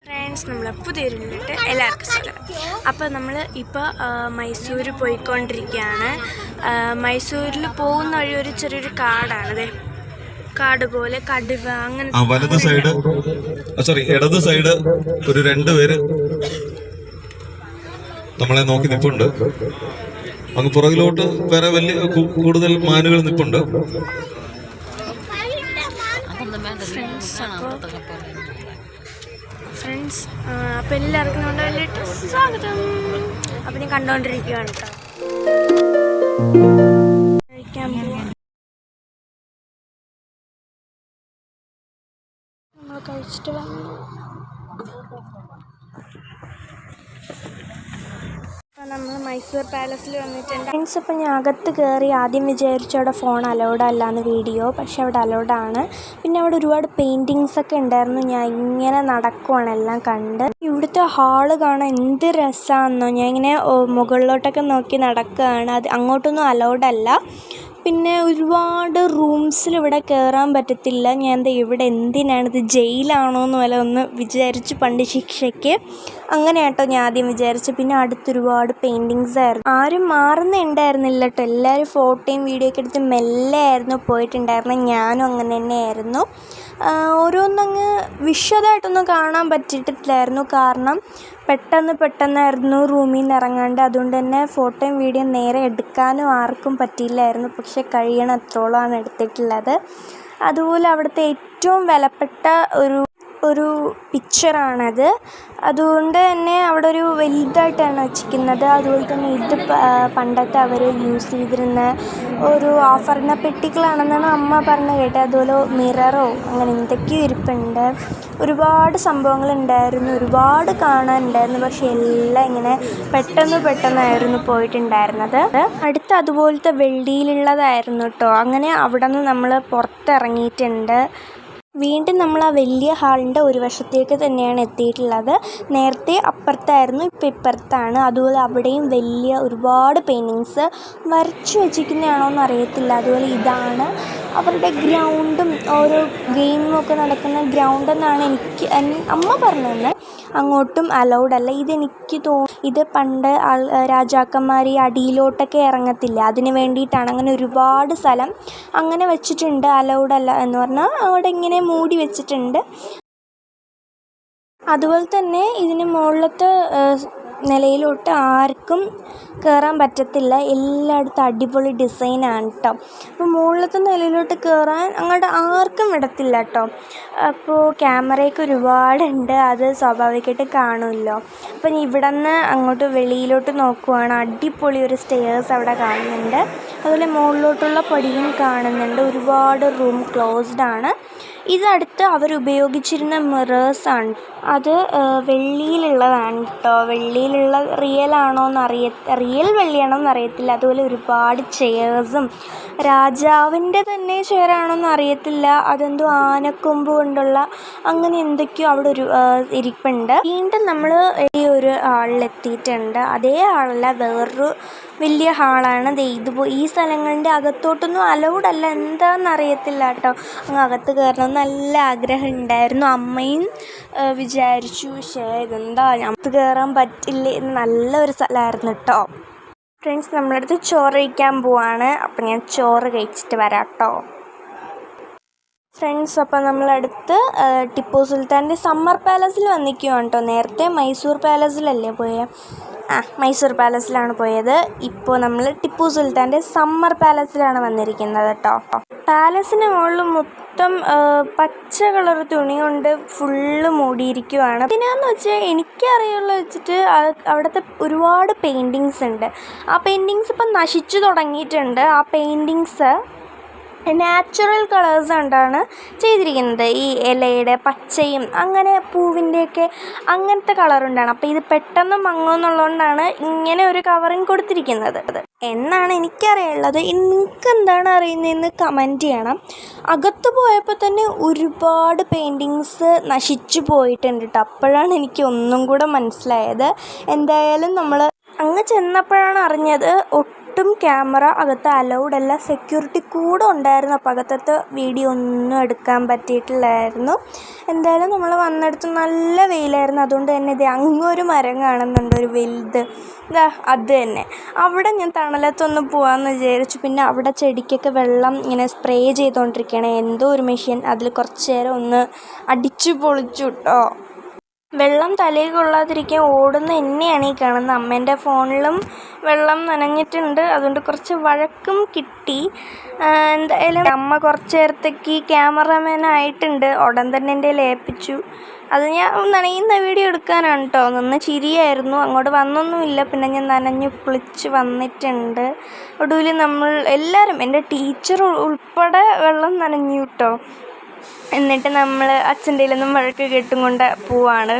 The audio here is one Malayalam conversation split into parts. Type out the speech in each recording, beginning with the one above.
ഫ്രണ്ട്സ്, നമ്മളെ പുതിയൊരു വീട്ടിലോട്ട് എല്ലാവർക്കും സ്വാഗതം. അപ്പോൾ നമ്മൾ ഇപ്പോൾ മൈസൂർ പോയിക്കൊണ്ടിരിക്കുകയാണ്. മൈസൂരിൽ പോകുന്ന വഴി ഒരു ചെറിയൊരു കാടാണ്, കാട് പോലെ കടുവ അങ്ങനെ. വലത് സൈഡ് ഇടത് സൈഡ് ഒരു 2 പേര് നമ്മളെ നോക്കി നിൽപ്പുണ്ട്. അങ്ങ് പുറകിലോട്ട് വേറെ വലിയ കൂടുതൽ മാനുകൾ നിൽപ്പുണ്ട്. ഫ്രണ്ട്സ്, അപ്പോൾ എല്ലാവർക്കും നമ്മുടെ വീട്ടിലോട്ട് സ്വാഗതം. അപ്പോൾ ഞാൻ കണ്ടുകൊണ്ടിരിക്കുകയാണ് കേട്ടോ. കഴിക്കാൻ പോവാം. നമ്മൾ കഴിച്ചിട്ട് വന്നു. നമ്മൾ മൈസൂർ പാലസിൽ വന്നിട്ടുണ്ട് ഫ്രണ്ട്സ്. അപ്പോൾ ഞാൻ അകത്ത് കയറി ആദ്യം വിചാരിച്ചു അവിടെ ഫോൺ അലൗഡ് അല്ലാന്ന് വീഡിയോ, പക്ഷെ അവിടെ അലൗഡാണ്. പിന്നെ അവിടെ ഒരുപാട് പെയിൻറ്റിങ്സ് ഒക്കെ ഉണ്ടായിരുന്നു. ഞാൻ ഇങ്ങനെ നടക്കുവാണ് എല്ലാം കണ്ട്. ഇവിടുത്തെ ഹാള് കാണാൻ എന്ത് രസമാണെന്നോ. ഞാൻ ഇങ്ങനെ മുകളിലോട്ടൊക്കെ നോക്കി നടക്കുകയാണ്. അത് അങ്ങോട്ടൊന്നും അലൗഡ് അല്ല. പിന്നെ ഒരുപാട് റൂംസിൽ ഇവിടെ കയറാൻ പറ്റത്തില്ല. ഞാൻ എന്താ ഇവിടെ എന്തിനാണിത്, ജയിലാണോ എന്ന് വല്ല ഒന്ന് വിചാരിച്ചു പണ്ട് ശിക്ഷയ്ക്ക്. അങ്ങനെ കേട്ടോ ഞാൻ ആദ്യം വിചാരിച്ചു. പിന്നെ അടുത്തൊരുപാട് പെയിൻറ്റിങ്സ് ആയിരുന്നു. ആരും മാറുന്നുണ്ടായിരുന്നില്ല കേട്ടോ. എല്ലാവരും ഫോട്ടോയും വീഡിയോ ഒക്കെ എടുത്ത് മെല്ലെ ആയിരുന്നു പോയിട്ടുണ്ടായിരുന്നത്. ഞാനും അങ്ങനെ തന്നെയായിരുന്നു. ഓരോന്നങ്ങ് വിശദമായിട്ടൊന്നും കാണാൻ പറ്റിയിട്ടില്ലായിരുന്നു. കാരണം പെട്ടെന്നായിരുന്നു റൂമിൽ നിന്ന് ഇറങ്ങാണ്ട്. അതുകൊണ്ട് തന്നെ ഫോട്ടോയും വീഡിയോ നേരെ എടുക്കാനും ആർക്കും പറ്റിയില്ലായിരുന്നു. പക്ഷെ കഴിയണത്രോളമാണ് എടുത്തിട്ടുള്ളത്. അതുപോലെ അവിടുത്തെ ഏറ്റവും വിലപ്പെട്ട ഒരു പിക്ചറാണത്. അതുകൊണ്ട് തന്നെ അവിടെ ഒരു വലുതായിട്ടാണ് വച്ചിരിക്കുന്നത്. അതുപോലെ തന്നെ ഇത് പണ്ടത്തെ അവർ യൂസ് ചെയ്തിരുന്ന ഒരു ആഭരണ പെട്ടികളാണെന്നാണ് അമ്മ പറഞ്ഞു കേട്ടത്. അതുപോലെ മിററോ അങ്ങനെ എന്തൊക്കെയോ ഇരിപ്പുണ്ട്. ഒരുപാട് സംഭവങ്ങളുണ്ടായിരുന്നു, ഒരുപാട് കാണാനുണ്ടായിരുന്നു. പക്ഷെ എല്ലാം ഇങ്ങനെ പെട്ടെന്നായിരുന്നു പോയിട്ടുണ്ടായിരുന്നത്. അടുത്ത് അതുപോലത്തെ വെള്ളിയിലുള്ളതായിരുന്നു കേട്ടോ. അങ്ങനെ അവിടെ നിന്ന് നമ്മൾ പുറത്തിറങ്ങിയിട്ടുണ്ട്. വീണ്ടും നമ്മൾ ആ വലിയ ഹാളിൻ്റെ ഒരു വശത്തേക്ക് തന്നെയാണ് എത്തിയിട്ടുള്ളത്. നേരത്തെ അപ്പുറത്തായിരുന്നു, ഇപ്പോൾ ഇപ്പുറത്താണ്. അതുപോലെ അവിടെയും ഒരുപാട് പെയിൻറ്റിങ്സ് വരച്ചു വെച്ചിരിക്കുന്നതാണോ എന്ന് അറിയത്തില്ല. അതുപോലെ ഇതാണ് അവരുടെ ഗ്രൗണ്ടും ഓരോ ഗെയിമൊക്കെ നടക്കുന്ന ഗ്രൗണ്ടെന്നാണ് അമ്മ പറഞ്ഞത്. അങ്ങോട്ടും അലൗഡ് അല്ല. ഇതെനിക്ക് ഇത് പണ്ട് രാജാക്കന്മാർ ഈ അടിയിലോട്ടൊക്കെ ഇറങ്ങത്തില്ല, അതിന് വേണ്ടിയിട്ടാണ്. അങ്ങനെ ഒരുപാട് സ്ഥലം അങ്ങനെ വെച്ചിട്ടുണ്ട്. അലൗഡ് അല്ല എന്ന് പറഞ്ഞാൽ അവിടെ ഇങ്ങനെ മൂടി വെച്ചിട്ടുണ്ട്. അതുപോലെ തന്നെ ഇതിന് മുകളിലത്തെ നിലയിലോട്ട് ആർക്കും കയറാൻ പറ്റത്തില്ല. എല്ലായിടത്തും അടിപൊളി ഡിസൈനാണ് കേട്ടോ. അപ്പോൾ മുകളിലത്തെ നിലയിലോട്ട് കയറാൻ അങ്ങോട്ട് ആർക്കും വിടത്തില്ല കേട്ടോ. അപ്പോൾ ക്യാമറയൊക്കെ ഒരുപാടുണ്ട്, അത് സ്വാഭാവികമായിട്ട് കാണുമല്ലോ. അപ്പം ഇവിടെ നിന്ന് അങ്ങോട്ട് വെളിയിലോട്ട് നോക്കുവാണ്. അടിപൊളി ഒരു സ്റ്റെയർസ് അവിടെ കാണുന്നുണ്ട്. അതുപോലെ മുകളിലോട്ടുള്ള പടിയും കാണുന്നുണ്ട്. ഒരുപാട് റൂം ക്ലോസ്ഡ് ആണ്. ഇതടുത്ത് അവരുപയോഗിച്ചിരുന്ന മിറേഴ്സാണ്. അത് വെള്ളിയിലുള്ളതാണ് കേട്ടോ. വെള്ളിയിലുള്ള റിയൽ വെള്ളിയാണോന്ന് അറിയത്തില്ല. അതുപോലെ ഒരുപാട് ചെയേഴ്സും രാജാവിൻ്റെ തന്നെ ചെയറാണോന്ന് അറിയത്തില്ല. അതെന്തോ ആനക്കൊമ്പ് കൊണ്ടുള്ള അങ്ങനെ എന്തൊക്കെയോ അവിടെ ഇരിപ്പുണ്ട്. വീണ്ടും നമ്മൾ ഈ ഒരു ഹാളിലെത്തിയിട്ടുണ്ട്. അതേ ഹാളല്ല, വേറൊരു വലിയ ഹാളാണ്. ഈ സ്ഥലങ്ങളുടെ അകത്തോട്ടൊന്നും അലൗഡ് അല്ല. എന്താണെന്ന് അറിയത്തില്ല കേട്ടോ. അങ്ങ് അകത്ത് കയറണം നല്ല ആഗ്രഹം ഉണ്ടായിരുന്നു. അമ്മയും വിചാരിച്ചു, പക്ഷേ ഇതെന്താ അകത്ത് കയറാൻ പറ്റില്ല എന്ന്. നല്ലൊരു സ്ഥലമായിരുന്നു കേട്ടോ. ഫ്രണ്ട്സ്, നമ്മളടുത്ത് ചോറ് കഴിക്കാൻ പോവാണ്. അപ്പം ഞാൻ ചോറ് കഴിച്ചിട്ട് വരാം കേട്ടോ. ഫ്രണ്ട്സ്, അപ്പോൾ നമ്മളടുത്ത് ടിപ്പു സുൽത്താൻ്റെ സമ്മർ പാലസിൽ വന്നിരിക്കുകയാണ് കേട്ടോ. നേരത്തെ മൈസൂർ പാലസിലല്ലേ പോയത്? മൈസൂർ പാലസിലാണ് പോയത്. ഇപ്പോൾ നമ്മൾ ടിപ്പു സുൽത്താൻ്റെ സമ്മർ പാലസിലാണ് വന്നിരിക്കുന്നത് കേട്ടോ. പാലസിന് മുകളിൽ മൊത്തം പച്ച കളർ തുണി കൊണ്ട് ഫുള്ള് മൂടിയിരിക്കുവാണ്. ഇതിനാന്ന് വെച്ചാൽ എനിക്കറിയുള്ള വെച്ചിട്ട് അവിടുത്തെ ഒരുപാട് പെയിൻറ്റിങ്സ് ഉണ്ട്. ആ പെയിൻറ്റിങ്സ് ഇപ്പം നശിച്ചു തുടങ്ങിയിട്ടുണ്ട്. ആ പെയിൻറ്റിങ്സ് നാച്ചുറൽ കളേഴ്സ് കൊണ്ടാണ് ചെയ്തിരിക്കുന്നത്. ഈ ഇലയുടെ പച്ചയും അങ്ങനെ പൂവിൻ്റെയൊക്കെ അങ്ങനത്തെ കളറുണ്ടാണ്. അപ്പോൾ ഇത് പെട്ടെന്ന് മങ്ങുമെന്നുള്ളതുകൊണ്ടാണ് ഇങ്ങനെ ഒരു കവറിങ് കൊടുത്തിരിക്കുന്നത് എന്നാണ് എനിക്കറിയുള്ളത്. നിങ്ങൾക്ക് എന്താണ് അറിയുന്നതെന്ന് കമൻറ്റ് ചെയ്യണം. അകത്ത് പോയപ്പോൾ തന്നെ ഒരുപാട് പെയിൻറ്റിങ്സ് നശിച്ചു പോയിട്ടുണ്ട് കേട്ടോ. അപ്പോഴാണ് എനിക്ക് ഒന്നും കൂടെ മനസ്സിലായത്. എന്തായാലും നമ്മൾ അങ്ങ് ചെന്നപ്പോഴാണ് അറിഞ്ഞത് ഒട്ടും ക്യാമറ അകത്ത് അലൗഡ് അല്ല. സെക്യൂരിറ്റി കൂടെ ഉണ്ടായിരുന്നു. അപ്പോൾ അകത്തത്തെ വീഡിയോ ഒന്നും എടുക്കാൻ പറ്റിയിട്ടില്ലായിരുന്നു. എന്തായാലും നമ്മൾ വന്നിടത്ത് നല്ല വെയിലായിരുന്നു. അതുകൊണ്ട് തന്നെ ഇത് അങ്ങൊരു മരം കാണുന്നുണ്ട്, ഒരു വലുത്. ഇതാ അത് തന്നെ. അവിടെ ഞാൻ തണലത്തൊന്ന് പോകാമെന്ന് വിചാരിച്ചു. പിന്നെ അവിടെ ചെടിക്കൊക്കെ വെള്ളം ഇങ്ങനെ സ്പ്രേ ചെയ്തുകൊണ്ടിരിക്കുകയാണ്. എന്തോ ഒരു മെഷീൻ, അതിൽ കുറച്ച് നേരം ഒന്ന് അടിച്ചു പൊളിച്ചു കേട്ടോ. വെള്ളം തലയിൽ കൊള്ളാതിരിക്കാൻ ഓടുന്ന എന്നെയാണ് ഈ കാണുന്നത്. അമ്മേൻ്റെ ഫോണിലും വെള്ളം നനഞ്ഞിട്ടുണ്ട്. അതുകൊണ്ട് കുറച്ച് വഴക്കും കിട്ടി. എന്തായാലും അമ്മ കുറച്ച് നേരത്തേക്ക് ക്യാമറമാനായിട്ടുണ്ട്. ഉടൻ തന്നെ എൻ്റെ ഏൽപ്പിച്ചു. അത് ഞാൻ നനയുന്ന വീഡിയോ എടുക്കാനാണ് കേട്ടോ. നിന്ന് ചിരിയായിരുന്നു. അങ്ങോട്ട് വന്നൊന്നുമില്ല. പിന്നെ ഞാൻ നനഞ്ഞു കുളിച്ച് വന്നിട്ടുണ്ട്. ഒടുവിൽ നമ്മൾ എല്ലാവരും, എൻ്റെ ടീച്ചർ ഉൾപ്പെടെ വെള്ളം നനഞ്ഞു കേട്ടോ. എന്നിട്ട് നമ്മൾ അച്ഛൻ്റെ കയ്യിലൊന്നും വഴക്ക് കേട്ടും കൊണ്ട് പോവാണ്.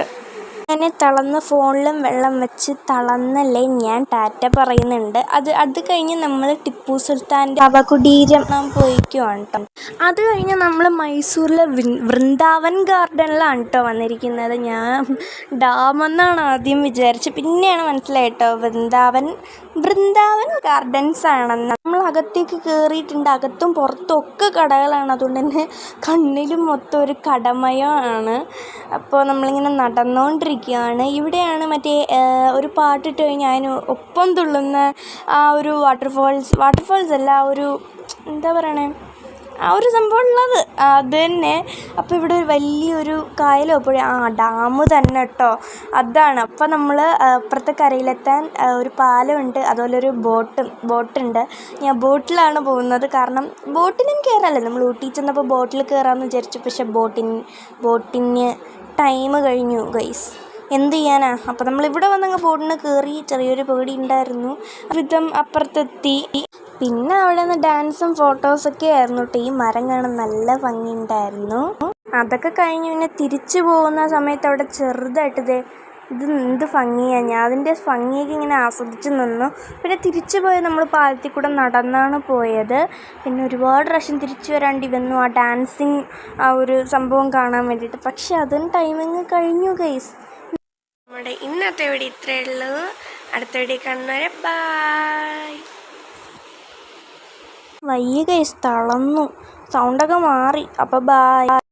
അങ്ങനെ തളർന്ന ഫോണിലും വെള്ളം വെച്ച് തളർന്നല്ലേ ഞാൻ ടാറ്റ പറയുന്നുണ്ട്. അത് കഴിഞ്ഞ് നമ്മൾ ടിപ്പു സുൽത്താൻ്റെ ശവകുടീരം പോയിക്കുവാണ് കേട്ടോ. അത് കഴിഞ്ഞ് നമ്മൾ മൈസൂരിലെ വൃന്ദാവൻ ഗാർഡനിലാണ് കേട്ടോ വന്നിരിക്കുന്നത്. ഞാൻ ഡാമെന്നാണ് ആദ്യം വിചാരിച്ചത്. പിന്നെയാണ് മനസ്സിലായിട്ടോ വൃന്ദാവൻ ഗാർഡൻസ് ആണെന്ന്. നമ്മൾ അകത്തേക്ക് കയറിയിട്ടുണ്ട്. അകത്തും പുറത്തും ഒക്കെ കടകളാണ്. അതുകൊണ്ട് തന്നെ കണ്ണിലും മൊത്തം ഒരു കടമയമാണ്. അപ്പോൾ നമ്മളിങ്ങനെ നടന്നുകൊണ്ടിരിക്കുകയാണ്. ഇവിടെയാണ് മറ്റേ ഒരു പാട്ടിട്ട് കഴിഞ്ഞാൽ അതിന് ഒപ്പം തുള്ളുന്ന ആ ഒരു വാട്ടർഫോൾസ് അല്ല, ഒരു എന്താ പറയണേ, ആ ഒരു സംഭവം ഉള്ളത് അത് തന്നെ. അപ്പോൾ ഇവിടെ ഒരു വലിയൊരു കായലോ ഡാം തന്നെ കേട്ടോ, അതാണ്. അപ്പോൾ നമ്മൾ അപ്പുറത്തെ കരയിലെത്താൻ ഒരു പാലമുണ്ട്, അതുപോലെ ഒരു ബോട്ടുണ്ട്. ഞാൻ ബോട്ടിലാണ് പോകുന്നത്. കാരണം ബോട്ടിനും കയറാമല്ലോ, നമ്മൾ ഊട്ടി ചെന്നപ്പോൾ ബോട്ടിൽ കയറാമെന്ന് വിചാരിച്ചു. പക്ഷേ ബോട്ടിന് ടൈം കഴിഞ്ഞു ഗൈസ്. എന്ത് ചെയ്യാനാ. അപ്പോൾ നമ്മളിവിടെ വന്നങ്ങ് ബോട്ടിന് കയറി. ചെറിയൊരു പേടി ഉണ്ടായിരുന്നു. വിധം അപ്പുറത്തെത്തി. പിന്നെ അവിടെ നിന്ന് ഡാൻസും ഫോട്ടോസൊക്കെ ആയിരുന്നു കേട്ടോ. ഈ മരം കാണാൻ നല്ല ഭംഗിയുണ്ടായിരുന്നു. അതൊക്കെ കഴിഞ്ഞ് പിന്നെ തിരിച്ചു പോകുന്ന സമയത്ത് അവിടെ ചെറുതായിട്ട് ഇത് എന്ത് ഭംഗിയാണ്. ഞാൻ അതിൻ്റെ ഭംഗിയൊക്കെ ഇങ്ങനെ ആസ്വദിച്ച് നിന്നു. പിന്നെ തിരിച്ചു പോയത് നമ്മൾ പാലത്തിൽ കൂടെ നടന്നാണ് പോയത്. പിന്നെ ഒരുപാട് പ്രാവശ്യം തിരിച്ചു വരാണ്ടി വന്നു ആ ഡാൻസിങ് ആ ഒരു സംഭവം കാണാൻ വേണ്ടിയിട്ട്. പക്ഷെ അതിന് ടൈമിങ് കഴിഞ്ഞു ഗൈസ്. നമ്മുടെ ഇന്നത്തെ വീഡിയോ ഇത്രയേ ഉള്ളൂ. അടുത്ത വീഡിയോ കാണുന്നവരെ ബൈ. വയ്യ ഗൈസ്, തളർന്നു, സൗണ്ടൊക്കെ മാറി. അപ്പോൾ ബൈ.